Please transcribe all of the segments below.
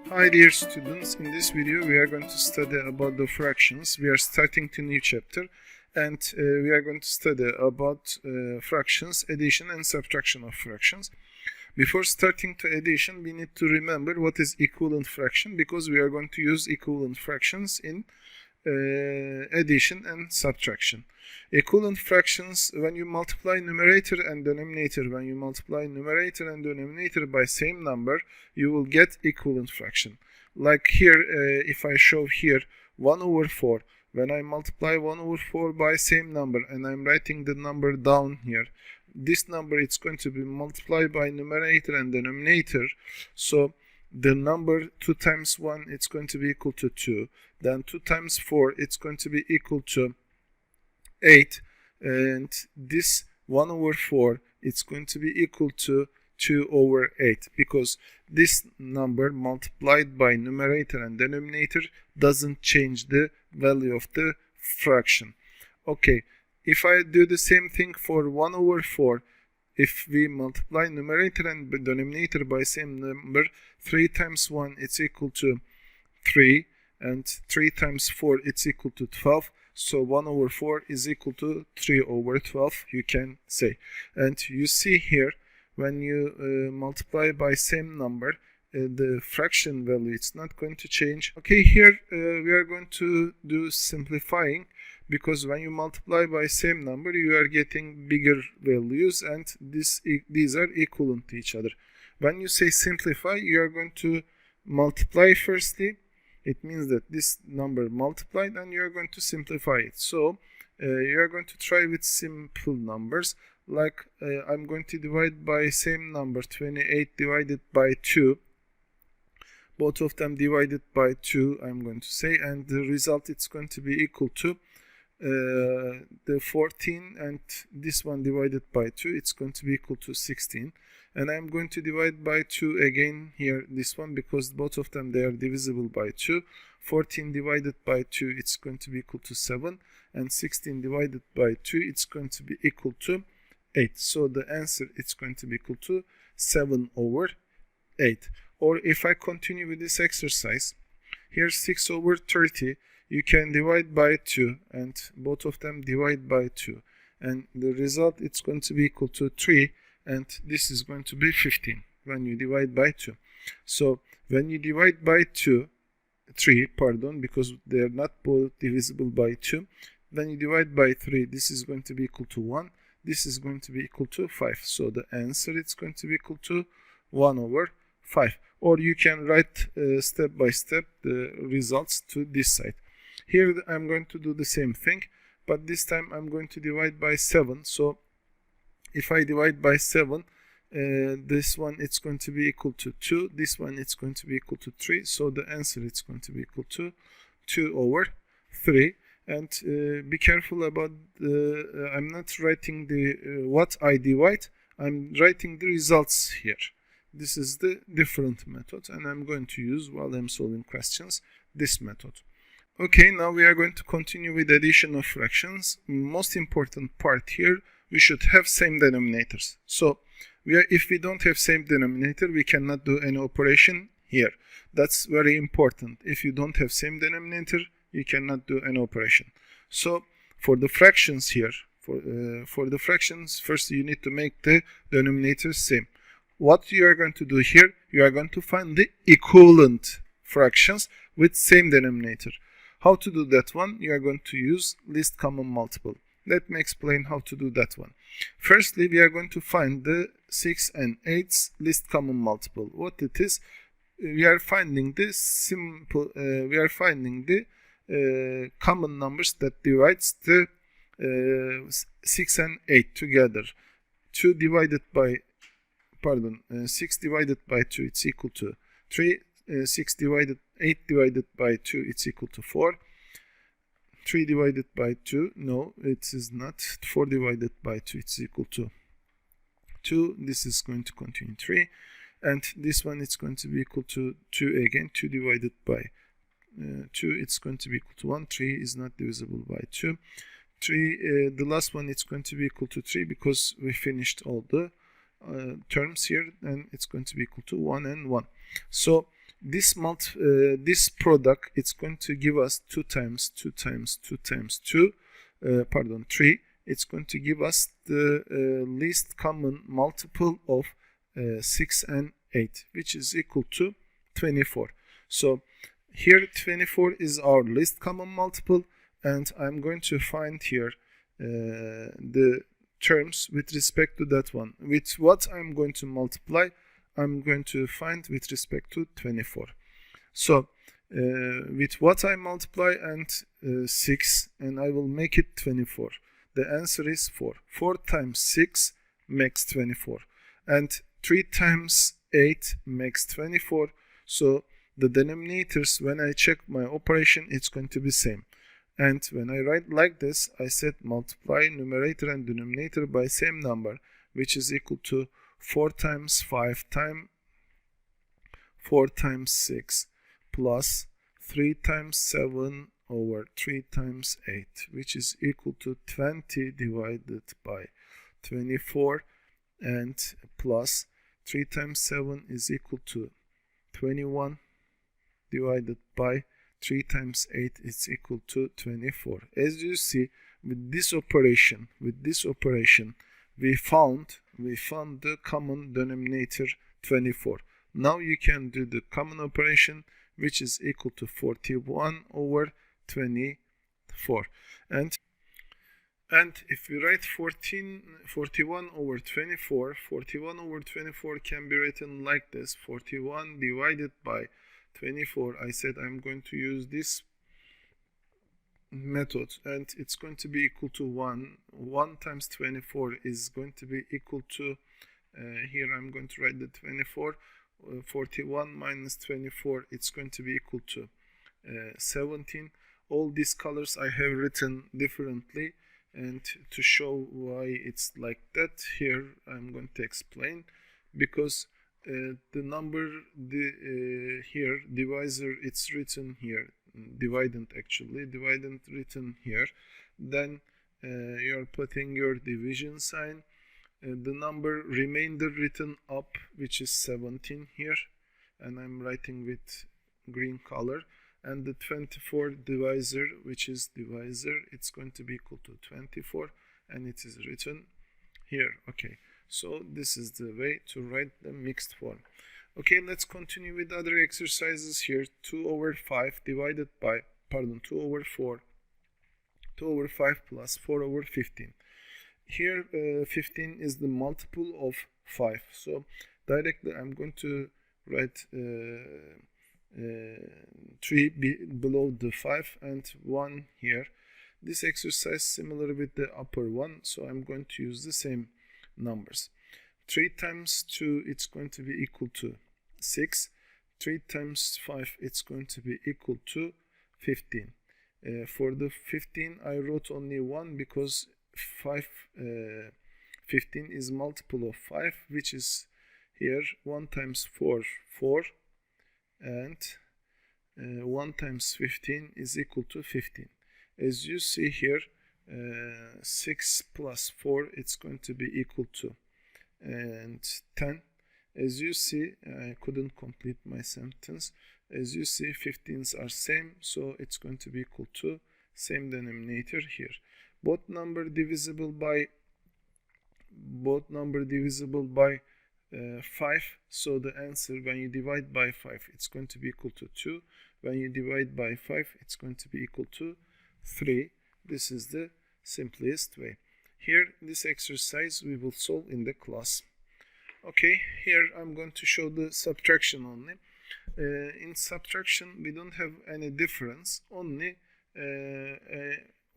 Hi dear students, in this video we are going to study about the fractions. We are starting to new chapter and we are going to study about fractions, addition and subtraction of fractions. Before starting to addition, we need to remember what is equivalent fraction, because we are going to use equivalent fractions in addition and subtraction. Equivalent fractions, when you multiply numerator and denominator, by same number, you will get equivalent fraction. Like here, if I show here 1 over 4, when I multiply 1 over 4 by same number and I'm writing the number down here, this number it's going to be multiplied by numerator and denominator. So the number 2 times 1 it's going to be equal to 2. Then 2 times 4 it's going to be equal to 8. And this 1 over 4 it's going to be equal to 2 over 8, because this number multiplied by numerator and denominator doesn't change the value of the fraction. Okay, if I do the same thing for 1 over 4, if we multiply numerator and denominator by same number, 3 times 1 it's equal to 3, and 3 times 4 it's equal to 12. So 1 over 4 is equal to 3 over 12, you can say. And you see here, when you multiply by same number, the fraction value it's not going to change. Okay, here we are going to do simplifying, because when you multiply by same number you are getting bigger values, and these are equivalent to each other. When you say simplify, you are going to multiply firstly. It means that this number multiplied, and you are going to simplify it. So you are going to try with simple numbers, like I'm going to divide by same number, 28 divided by 2. Both of them divided by 2, I'm going to say, and the result it's going to be equal to the 14, and this one divided by 2, it's going to be equal to 16. And I'm going to divide by 2 again here, this one, because both of them, they are divisible by 2. 14 divided by 2, it's going to be equal to 7. And 16 divided by 2, it's going to be equal to 8. So the answer, it's going to be equal to 7 over 8. Or if I continue with this exercise, here's 6 over 30. You can divide by 2, and both of them divide by 2. And the result, it's going to be equal to 3. And this is going to be 15 when you divide by 2. So when you divide by 3, because they are not both divisible by 2. When you divide by 3, this is going to be equal to 1. This is going to be equal to 5. So the answer, it's going to be equal to 1 over 5. Or you can write step by step the results to this side. Here I'm going to do the same thing, but this time I'm going to divide by 7. So if I divide by 7, this one it's going to be equal to 2. This one it's going to be equal to 3. So the answer, it's going to be equal to 2 over 3. And be careful about I'm not writing the what I divide. I'm writing the results here. This is the different method, and I'm going to use, while I'm solving questions, this method. Okay, now we are going to continue with addition of fractions. Most important part here, we should have same denominators. So if we don't have same denominator, we cannot do any operation here. That's very important. If you don't have same denominator, you cannot do any operation. So for the fractions here, for the fractions, first you need to make the denominators same. What you are going to do here, you are going to find the equivalent fractions with same denominator. How to do that one? You are going to use least common multiple. Let me explain how to do that one. Firstly, we are going to find the 6 and 8's least common multiple. What it is? We are finding the common numbers that divides the 6 and 8 together. 6 divided by 2, it's equal to 3. 8 divided by 2, it's equal to 4. 3 divided by 2, no, it is not. 4 divided by 2, it's equal to 2. This is going to continue 3. And this one, it's going to be equal to 2 again. 2 divided by 2, it's going to be equal to 1. 3 is not divisible by 2. 3, the last one, it's going to be equal to 3 because we finished all the terms here, and it's going to be equal to 1 and 1. So this this product, it's going to give us 2 times 2 times 2 times 2, 3. It's going to give us the least common multiple of 6 and 8, which is equal to 24. So here 24 is our least common multiple, and I'm going to find here the terms with respect to that one. With what I'm going to multiply, I'm going to find with respect to 24. So with what I multiply and 6, and I will make it 24. The answer is 4. 4 times 6 makes 24. And 3 times 8 makes 24. So the denominators, when I check my operation, it's going to be same. And when I write like this, I said multiply numerator and denominator by same number, which is equal to 4 times 5 times 4 times 6 plus 3 times 7 over 3 times 8, which is equal to 20 divided by 24, and plus 3 times 7 is equal to 21 divided by 3 times 8 is equal to 24. As you see, with this operation, we found the common denominator 24. Now you can do the common operation, which is equal to 41 over 24. And if we write 41 over 24, 41 over 24 can be written like this: 41 divided by 24. I said I'm going to use this method, and it's going to be equal to 1. 1 times 24 is going to be equal to, here I'm going to write the 24, 41 minus 24, it's going to be equal to 17. All these colors I have written differently, and to show why it's like that, here I'm going to explain. Because the number, here divisor, it's written here, dividend written here, then you're putting your division sign, the number remainder written up, which is 17 here, and I'm writing with green color, and the 24 divisor, which is divisor, it's going to be equal to 24, and it is written here. Okay, so this is the way to write the mixed form. Okay, let's continue with other exercises here. 2 over 5 divided by, 2 over 4, 2 over 5 plus 4 over 15. Here 15 is the multiple of 5. So directly I'm going to write 3 below the 5 and 1 here. This exercise similar with the upper one, so I'm going to use the same numbers. 3 times 2, it's going to be equal to 6. 3 times 5, it's going to be equal to 15. For the 15, I wrote only 1 because 15 is multiple of 5, which is here 1 times 4, 4, and 1 times 15 is equal to 15. As you see here, 6 plus 4, it's going to be equal to and 10. As you see, I couldn't complete my sentence. As you see, 15s are same, so it's going to be equal to same denominator here. Both number divisible by 5, so the answer when you divide by 5, it's going to be equal to 2. When you divide by 5, it's going to be equal to 3. This is the simplest way. Here, this exercise we will solve in the class. Okay, here I'm going to show the subtraction only. In subtraction, we don't have any difference. Only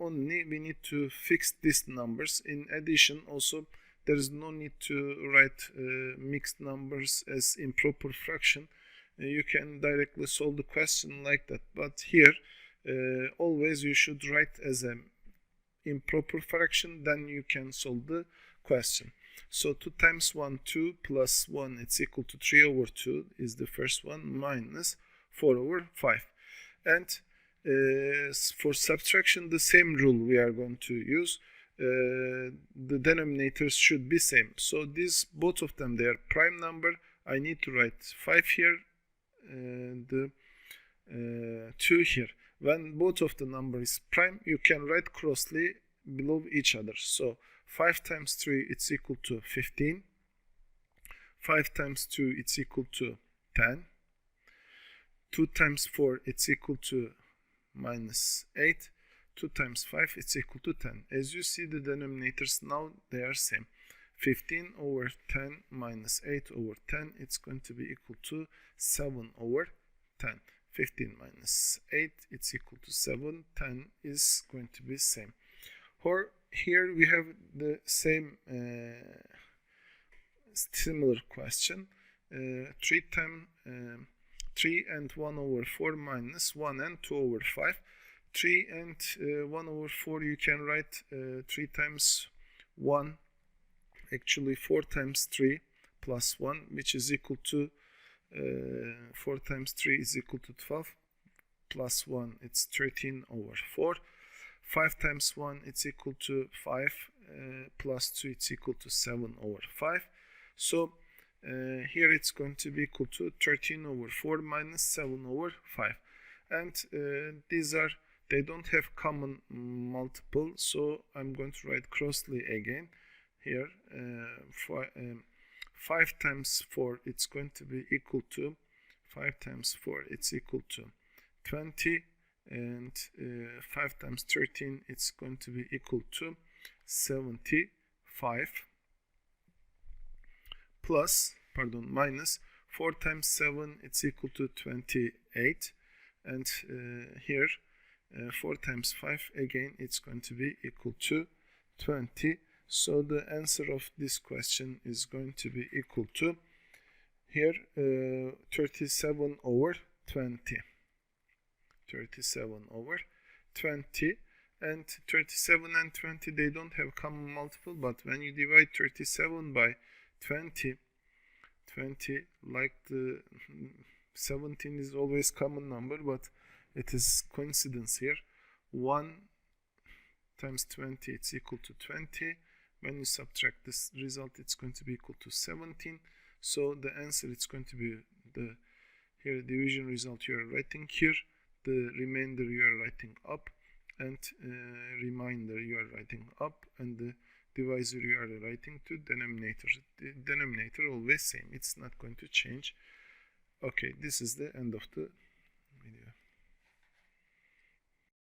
we need to fix these numbers. In addition, also there is no need to write mixed numbers as improper fraction. You can directly solve the question like that. But here, always you should write as an improper fraction, then you can solve the question. So 2 times 1, 2, plus 1, it's equal to 3 over 2 is the first one, minus 4 over 5. And For subtraction, the same rule we are going to use. The denominators should be same. So these, both of them, they are prime number. I need to write 5 here, the 2 here. When both of the number is prime, you can write crossly below each other. So 5 times 3, it's equal to 15. 5 times 2, it's equal to 10. 2 times 4, it's equal to minus 8. 2 times 5, it's equal to 10. As you see, the denominators now, they are same. 15 over 10 minus 8 over 10, it's going to be equal to 7 over 10. 15 minus 8, it's equal to 7. 10 is going to be same. Or here we have the same similar question. 3 and 1 over 4 minus 1 and 2 over 5. 3 and 1 over 4, you can write 3 times 1, actually 4 times 3 plus 1, which is equal to 4 times 3 is equal to 12, plus 1, it's 13 over 4. 5 times 1, it's equal to 5, plus 2, it's equal to 7 over 5. So here it's going to be equal to 13 over 4 minus 7 over 5. And these are, they don't have common multiple, so I'm going to write crossly again. Here 5 times 4, it's going to be equal to 5 times 4, it's equal to 20, and 5 times 13, it's going to be equal to 75, minus 4 times 7, it's equal to 28, and here 4 times 5, again, it's going to be equal to 20. So the answer of this question is going to be equal to here 37 over 20. 37 over 20, and 37 and 20, they don't have common multiple, but when you divide 37 by 20, like the 17 is always common number, but it is coincidence here. 1 times 20, it's equal to 20. When you subtract this result, it's going to be equal to 17. So the answer, it's going to be the here division result you are writing here, the remainder you are writing up, and remainder you are writing up, and the divisor you are writing to denominator. The denominator always same, it's not going to change. Okay, this is the end of the